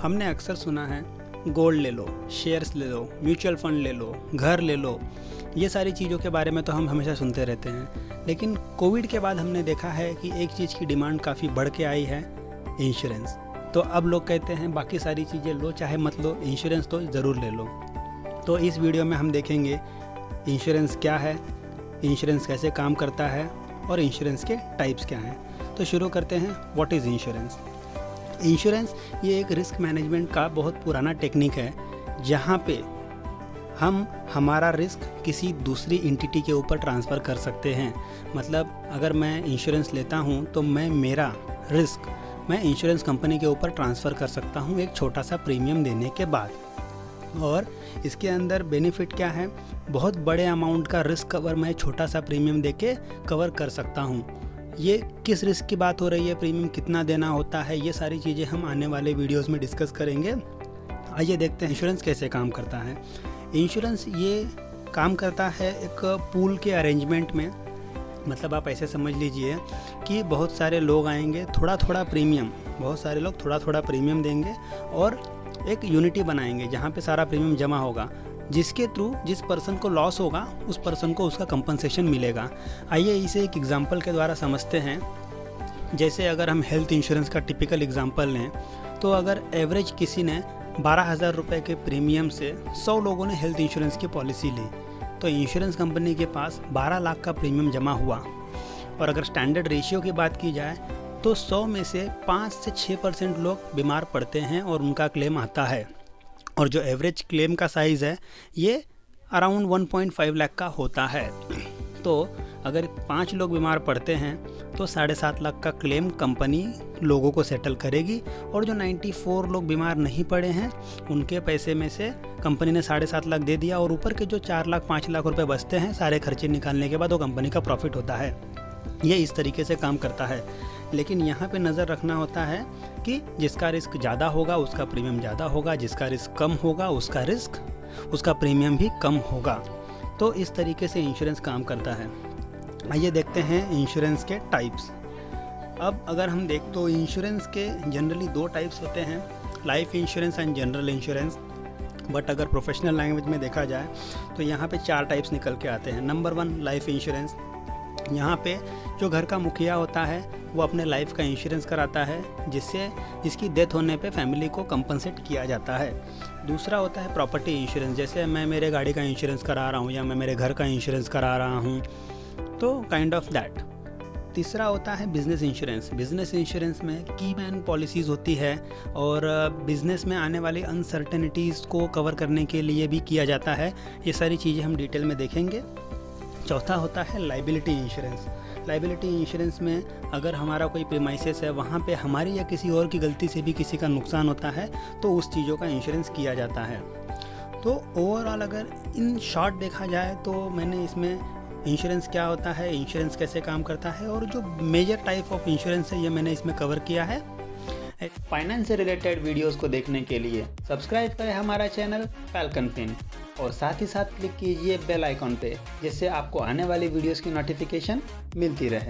हमने अक्सर सुना है गोल्ड ले लो, शेयर्स ले लो, म्यूचुअल फंड ले लो, घर ले लो। ये सारी चीज़ों के बारे में तो हम हमेशा सुनते रहते हैं, लेकिन कोविड के बाद हमने देखा है कि एक चीज़ की डिमांड काफ़ी बढ़ के आई है, इंश्योरेंस। तो अब लोग कहते हैं बाकी सारी चीज़ें लो चाहे मत लो, इंश्योरेंस तो ज़रूर ले लो। तो इस वीडियो में हम देखेंगे इंश्योरेंस क्या है, इंश्योरेंस कैसे काम करता है और इंश्योरेंस के टाइप्स क्या हैं। तो शुरू करते हैं। What is insurance? इंश्योरेंस ये एक रिस्क मैनेजमेंट का बहुत पुराना टेक्निक है, जहाँ पे हम हमारा रिस्क किसी दूसरी एंटिटी के ऊपर ट्रांसफ़र कर सकते हैं। मतलब अगर मैं इंश्योरेंस लेता हूँ तो मैं मेरा रिस्क मैं इंश्योरेंस कंपनी के ऊपर ट्रांसफ़र कर सकता हूँ एक छोटा सा प्रीमियम देने के बाद। और इसके अंदर बेनिफिट क्या है, बहुत बड़े अमाउंट का रिस्क कवर मैं छोटा सा प्रीमियम देके कवर कर सकता हूँ। ये किस रिस्क की बात हो रही है, प्रीमियम कितना देना होता है, ये सारी चीज़ें हम आने वाले वीडियोस में डिस्कस करेंगे। आइए देखते हैं इंश्योरेंस कैसे काम करता है। इंश्योरेंस ये काम करता है एक पूल के अरेंजमेंट में। मतलब आप ऐसे समझ लीजिए कि बहुत सारे लोग आएंगे, थोड़ा थोड़ा प्रीमियम, बहुत सारे लोग थोड़ा थोड़ा प्रीमियम देंगे और एक यूनिटी बनाएंगे जहाँ पे सारा प्रीमियम जमा होगा, जिसके थ्रू जिस पर्सन को लॉस होगा उस पर्सन को उसका कंपनसेशन मिलेगा। आइए इसे एक एग्जांपल के द्वारा समझते हैं। जैसे अगर हम हेल्थ इंश्योरेंस का टिपिकल एग्जांपल लें, तो अगर एवरेज किसी ने 12,000 रुपये के प्रीमियम से 100 लोगों ने हेल्थ इंश्योरेंस की पॉलिसी ली, तो इंश्योरेंस कंपनी के पास 12 लाख का प्रीमियम जमा हुआ। और अगर स्टैंडर्ड रेशियो की बात की जाए तो 100 में से 5 से 6% लोग बीमार पड़ते हैं और उनका क्लेम आता है। और जो एवरेज क्लेम का साइज़ है ये अराउंड 1.5 लाख का होता है। तो अगर 5 लोग बीमार पड़ते हैं तो 7.5 लाख का क्लेम कंपनी लोगों को सेटल करेगी। और जो 94 लोग बीमार नहीं पड़े हैं उनके पैसे में से कंपनी ने 7.5 लाख दे दिया, और ऊपर के जो 4 लाख 5 लाख रुपए बचते हैं सारे खर्चे निकालने के बाद वो कंपनी का प्रॉफिट होता है। ये इस तरीके से काम करता है। लेकिन यहाँ पे नज़र रखना होता है कि जिसका रिस्क ज़्यादा होगा उसका प्रीमियम ज़्यादा होगा, जिसका रिस्क कम होगा उसका प्रीमियम भी कम होगा। तो इस तरीके से इंश्योरेंस काम करता है। आइए देखते हैं इंश्योरेंस के टाइप्स। अब अगर हम देख तो इंश्योरेंस के जनरली 2 टाइप्स होते हैं, life insurance and general insurance. But अगर प्रोफेशनल लैंग्वेज में देखा जाए तो यहाँ पे 4 टाइप्स निकल के आते हैं। Number 1 life insurance. यहाँ पे जो घर का मुखिया होता है वो अपने लाइफ का इंश्योरेंस कराता है, जिससे इसकी डेथ होने पे फैमिली को कंपनसेट किया जाता है। दूसरा होता है प्रॉपर्टी इंश्योरेंस, जैसे मैं मेरे गाड़ी का इंश्योरेंस करा रहा हूँ या मैं मेरे घर का इंश्योरेंस करा रहा हूँ, तो काइंड ऑफ दैट। तीसरा होता है बिजनेस इंश्योरेंस। बिजनेस इंश्योरेंस में की मैन पॉलिसीज़ होती है और बिजनेस में आने वाली अनसर्टेनिटीज़ को कवर करने के लिए भी किया जाता है। ये सारी चीज़ें हम डिटेल में देखेंगे। चौथा होता है लाइबिलिटी इंश्योरेंस। लाइबिलिटी इंश्योरेंस में अगर हमारा कोई प्रीमाइसेस है, वहाँ पे हमारी या किसी और की गलती से भी किसी का नुकसान होता है तो उस चीज़ों का इंश्योरेंस किया जाता है। तो ओवरऑल अगर इन शॉर्ट देखा जाए तो मैंने इसमें इंश्योरेंस क्या होता है, इंश्योरेंस कैसे काम करता है और जो मेजर टाइप ऑफ इंश्योरेंस है ये मैंने इसमें कवर किया है। फाइनेंस से रिलेटेड वीडियोस को देखने के लिए सब्सक्राइब करें हमारा चैनल फैल्कन फिन, और साथ ही साथ क्लिक कीजिए बेल आइकॉन पे, जिससे आपको आने वाली वीडियोस की नोटिफिकेशन मिलती रहे।